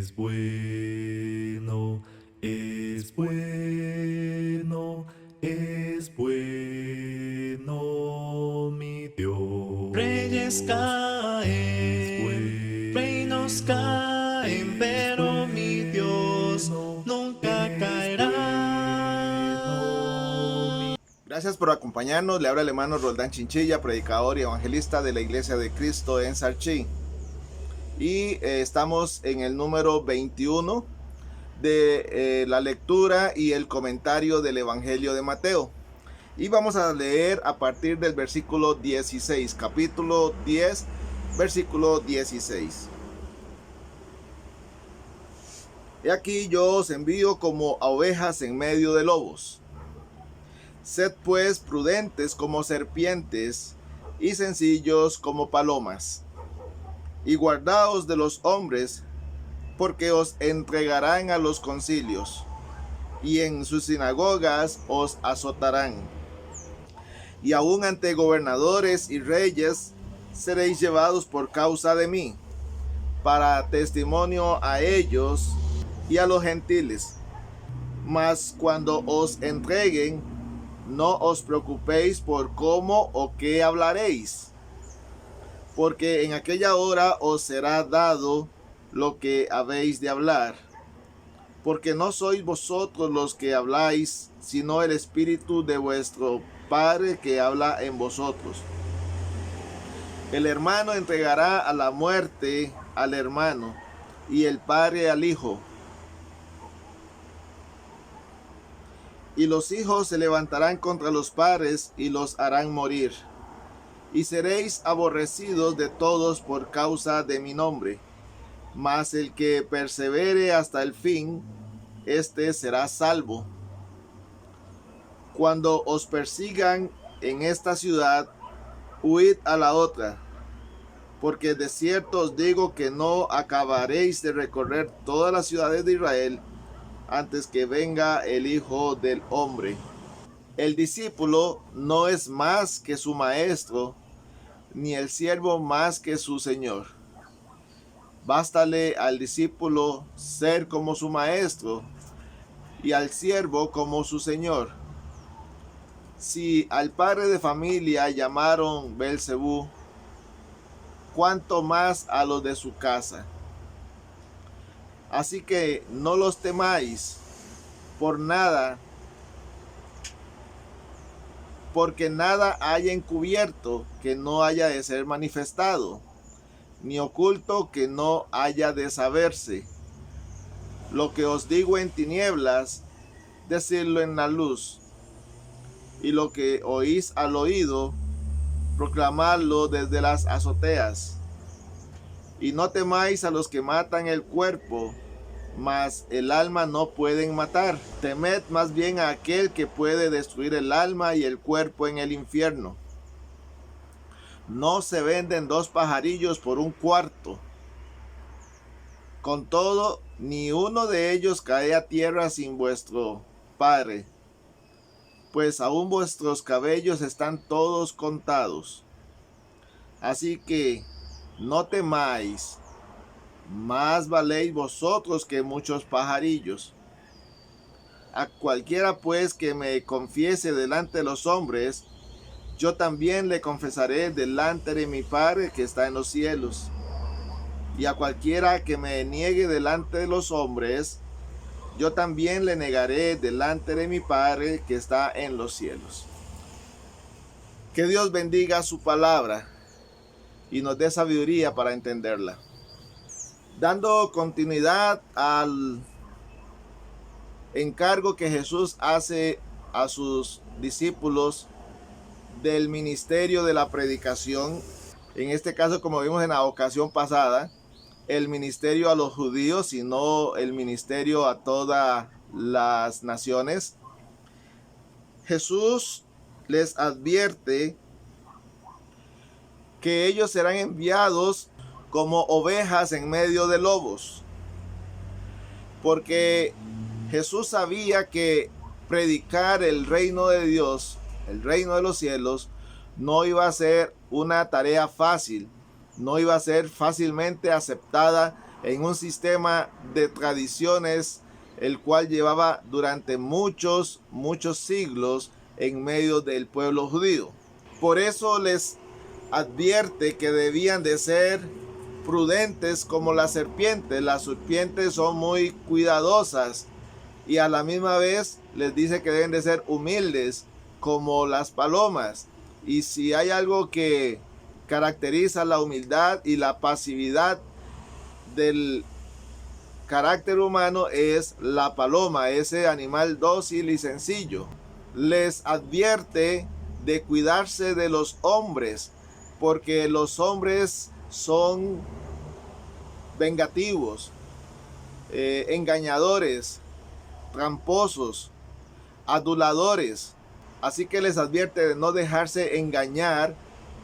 es bueno, es bueno, es bueno mi Dios. Reyes caen, reinos caen, pero mi Dios nunca caerá. Gracias por acompañarnos. Le habla el hermano Roldán Chinchilla, predicador y evangelista de la Iglesia de Cristo en Sarchí. Y estamos en el número 21 de la lectura y el comentario del Evangelio de Mateo. Y vamos a leer a partir del versículo 16, capítulo 10, versículo 16. He aquí yo os envío como a ovejas en medio de lobos. Sed pues prudentes como serpientes y sencillos como palomas. Y guardaos de los hombres, porque os entregarán a los concilios, y en sus sinagogas os azotarán. Y aun ante gobernadores y reyes seréis llevados por causa de mí, para testimonio a ellos y a los gentiles. Mas cuando os entreguen, no os preocupéis por cómo o qué hablaréis, porque en aquella hora os será dado lo que habéis de hablar, porque no sois vosotros los que habláis, sino el Espíritu de vuestro Padre que habla en vosotros. El hermano entregará a la muerte al hermano, y el padre al hijo. Y los hijos se levantarán contra los padres y los harán morir. Y seréis aborrecidos de todos por causa de mi nombre. Mas el que persevere hasta el fin, éste será salvo. Cuando os persigan en esta ciudad, huid a la otra, porque de cierto os digo que no acabaréis de recorrer todas las ciudades de Israel antes que venga el Hijo del Hombre. El discípulo no es más que su maestro, ni el siervo más que su señor. Bástale al discípulo ser como su maestro y al siervo como su señor. Si al padre de familia llamaron Belcebú, cuánto más a los de su casa. Así que no los temáis por nada, porque nada hay encubierto que no haya de ser manifestado, ni oculto que no haya de saberse. Lo que os digo en tinieblas, decidlo en la luz, y lo que oís al oído, proclamadlo desde las azoteas. Y no temáis a los que matan el cuerpo, mas el alma no pueden matar. Temed más bien a aquel que puede destruir el alma y el cuerpo en el infierno. No se venden dos pajarillos por un cuarto. Con todo, ni uno de ellos cae a tierra sin vuestro Padre, pues aún vuestros cabellos están todos contados. Así que no temáis, más valéis vosotros que muchos pajarillos. A cualquiera pues que me confiese delante de los hombres, yo también le confesaré delante de mi Padre que está en los cielos. Y a cualquiera que me niegue delante de los hombres, yo también le negaré delante de mi Padre que está en los cielos. Que Dios bendiga su palabra y nos dé sabiduría para entenderla. Dando continuidad al encargo que Jesús hace a sus discípulos del ministerio de la predicación, en este caso, como vimos en la ocasión pasada, el ministerio a los judíos, sino el ministerio a todas las naciones. Jesús les advierte que ellos serán enviados como ovejas en medio de lobos, porque Jesús sabía que predicar el reino de Dios, el reino de los cielos, no iba a ser una tarea fácil, no iba a ser fácilmente aceptada en un sistema de tradiciones el cual llevaba durante muchos siglos en medio del pueblo judío. Por eso les advierte que debían de ser prudentes como las serpientes. Las serpientes son muy cuidadosas y a la misma vez les dice que deben de ser humildes como las palomas. Y si hay algo que caracteriza la humildad y la pasividad del carácter humano, es la paloma, ese animal dócil y sencillo. Les advierte de cuidarse de los hombres, porque los hombres son vengativos, engañadores, tramposos, aduladores. Así que les advierte de no dejarse engañar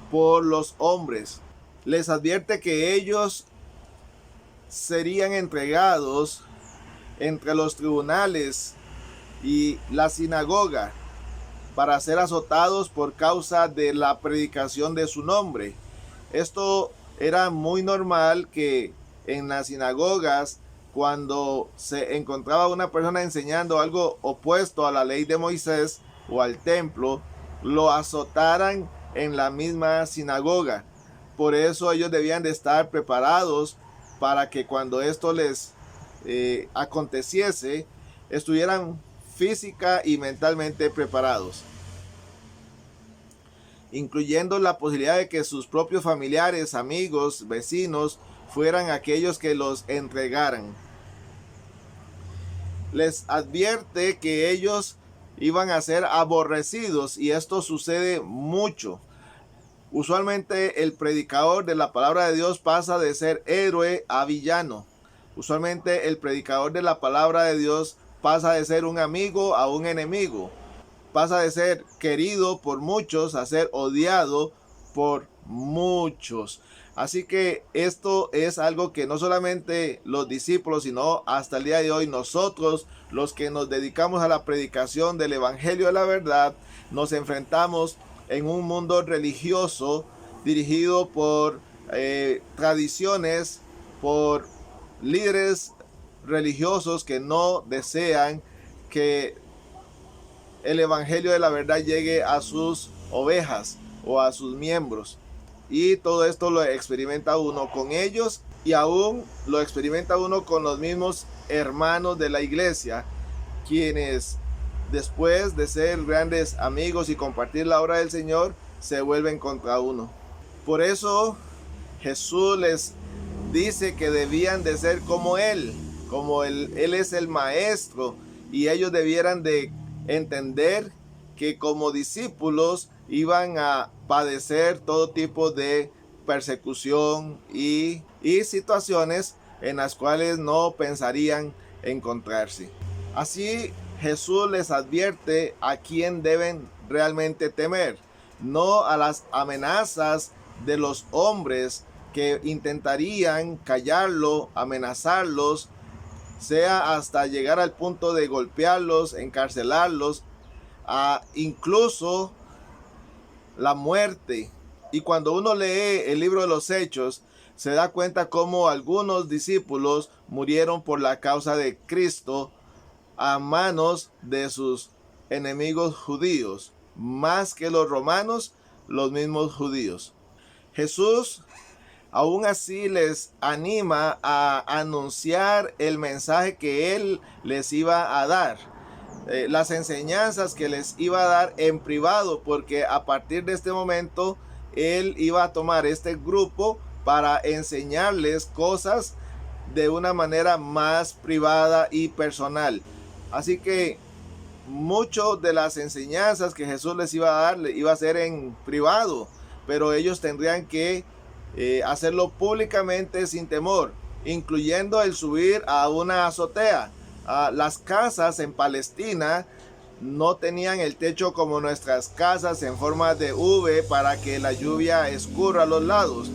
por los hombres. Les advierte que ellos serían entregados entre los tribunales y la sinagoga para ser azotados por causa de la predicación de su nombre. Esto era muy normal, que en las sinagogas, cuando se encontraba una persona enseñando algo opuesto a la ley de Moisés o al templo, lo azotaran en la misma sinagoga. Por eso ellos debían de estar preparados para que cuando esto les aconteciese, estuvieran física y mentalmente preparados, incluyendo la posibilidad de que sus propios familiares, amigos, vecinos fueran aquellos que los entregaran. Les advierte que ellos iban a ser aborrecidos, y esto sucede mucho. Usualmente el predicador de la palabra de Dios pasa de ser héroe a villano. Usualmente el predicador de la palabra de Dios pasa de ser un amigo a un enemigo. Pasa de ser querido por muchos a ser odiado por muchos. Así que esto es algo que no solamente los discípulos, sino hasta el día de hoy nosotros, los que nos dedicamos a la predicación del Evangelio de la verdad, nos enfrentamos en un mundo religioso dirigido por tradiciones, por líderes religiosos que no desean que el Evangelio de la verdad llegue a sus ovejas o a sus miembros. Y todo esto lo experimenta uno con ellos, y aún lo experimenta uno con los mismos hermanos de la iglesia, quienes después de ser grandes amigos y compartir la obra del Señor, se vuelven contra uno. Por eso Jesús les dice que debían de ser como Él es el maestro, y ellos debieran de entender que como discípulos iban a padecer todo tipo de persecución y situaciones en las cuales no pensarían encontrarse. Así Jesús les advierte a quién deben realmente temer, no a las amenazas de los hombres que intentarían callarlo, amenazarlos, sea hasta llegar al punto de golpearlos, encarcelarlos, incluso la muerte. Y cuando uno lee el libro de los Hechos, se da cuenta cómo algunos discípulos murieron por la causa de Cristo a manos de sus enemigos judíos, más que los romanos, los mismos judíos. Jesús aún así les anima a anunciar el mensaje que Él les iba a dar, las enseñanzas que les iba a dar en privado, porque a partir de este momento Él iba a tomar este grupo para enseñarles cosas de una manera más privada y personal. Así que muchas de las enseñanzas que Jesús les iba a dar, iba a ser en privado, pero ellos tendrían que hacerlo públicamente sin temor, incluyendo el subir a una azotea. Las casas en Palestina no tenían el techo como nuestras casas en forma de V para que la lluvia escurra a los lados.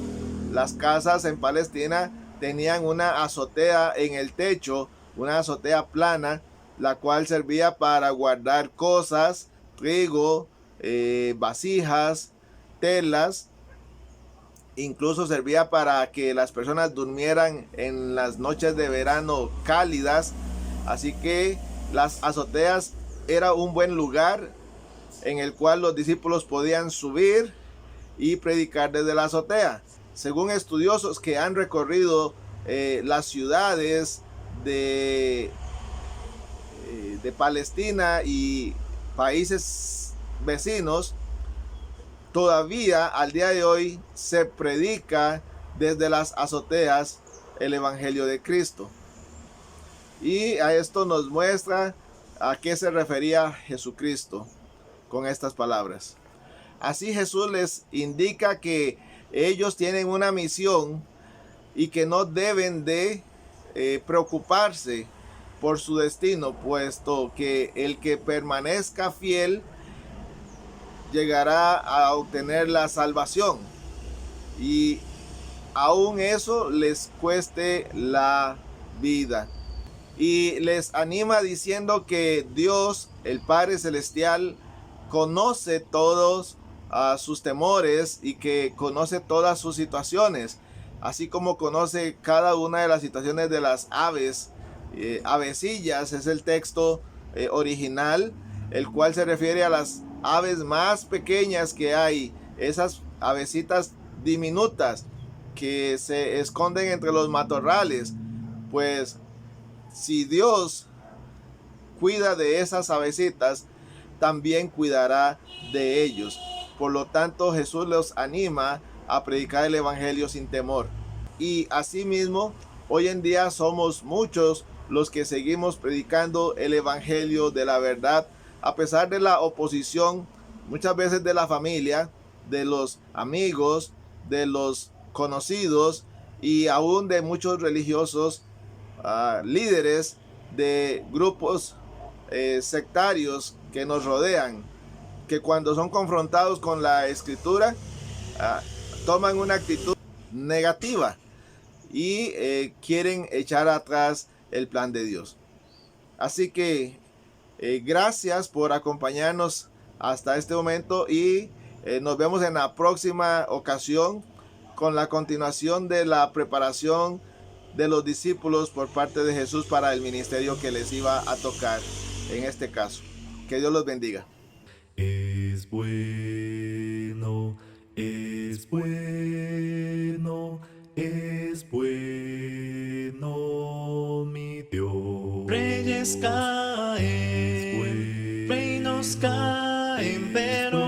Las casas en Palestina tenían una azotea en el techo, una azotea plana, la cual servía para guardar cosas, trigo, vasijas, telas. Incluso servía para que las personas durmieran en las noches de verano cálidas. Así que las azoteas era un buen lugar en el cual los discípulos podían subir y predicar desde la azotea. Según estudiosos que han recorrido las ciudades de Palestina y países vecinos, todavía al día de hoy se predica desde las azoteas el Evangelio de Cristo. Y a esto nos muestra a qué se refería Jesucristo con estas palabras. Así Jesús les indica que ellos tienen una misión y que no deben de preocuparse por su destino, puesto que el que permanezca fiel llegará a obtener la salvación, y aún eso les cueste la vida. Y les anima diciendo que Dios, el Padre Celestial, conoce todos sus temores y que conoce todas sus situaciones, así como conoce cada una de las situaciones de las aves. Avecillas es el texto original, el cual se refiere a las aves más pequeñas que hay, esas avecitas diminutas que se esconden entre los matorrales. Pues si Dios cuida de esas avecitas, también cuidará de ellos. Por lo tanto, Jesús los anima a predicar el evangelio sin temor. Y asimismo, hoy en día somos muchos los que seguimos predicando el evangelio de la verdad, a pesar de la oposición, muchas veces de la familia, de los amigos, de los conocidos y aún de muchos religiosos, líderes de grupos sectarios que nos rodean, que cuando son confrontados con la escritura toman una actitud negativa y quieren echar atrás el plan de Dios. Así que gracias por acompañarnos hasta este momento, y nos vemos en la próxima ocasión con la continuación de la preparación de los discípulos por parte de Jesús para el ministerio que les iba a tocar en este caso. Que Dios los bendiga. Es bueno, es bueno, es bueno, mi Dios. Reyes caen, reinos caen, pero